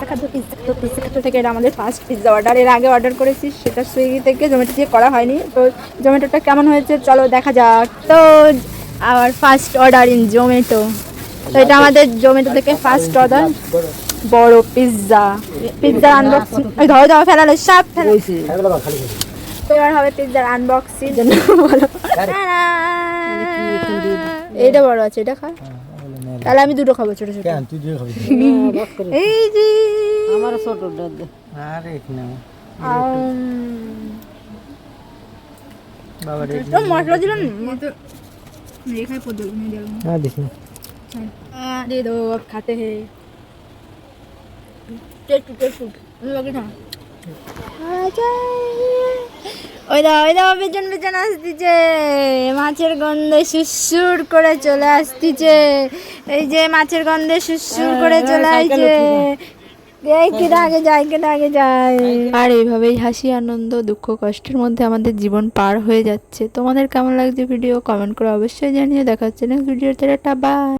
Pizza থেকে এটা আমাদের ফার্স্ট পিৎজা অর্ডার। এর আগে অর্ডার করেছি, সেটা সুইগি থেকে, জোম্যাটো দিয়ে করা হয়নি। তো জোম্যাটোটা কেমন হয়েছে চলো দেখা যাক। তো our first order in Zomato. তো এটা আমাদের জোম্যাটো থেকে ফার্স্ট অর্ডার, বড় পিৎজা। পিৎজার আনবক্সিং ধরো ধরো ফেলালে সাপ ফেলা। তো এবার হবে পিৎজার আনবক্সিং জন্য বলো। এইটা বড় আছে, এটা খা। তাহলে আমি দুটো খাবো, ছোট ছোট। এই যে আমার ছোট দে আরে না বাবা রে, তো মশলা দিলাম না তো রেখাই পড়ে গেল। नहीं दिया हां देखो दे दो, अब खाते हैं। टेस्ट लगे ना ওই দাও বেজন বেজন আসতিছে, মাছের গন্ধে সুসুর করে চলে আসতিছে। এই যে মাছের গন্ধে সুসুর করে চলে আসছে। কেটে আগে যায়। আর এইভাবেই হাসি আনন্দ দুঃখ কষ্টের মধ্যে আমাদের জীবন পার হয়ে যাচ্ছে। তোমাদের কেমন লাগছে ভিডিও কমেন্ট করে অবশ্যই জানিয়ে। দেখা হচ্ছে নেক্সট ভিডিওতে। Tata bye.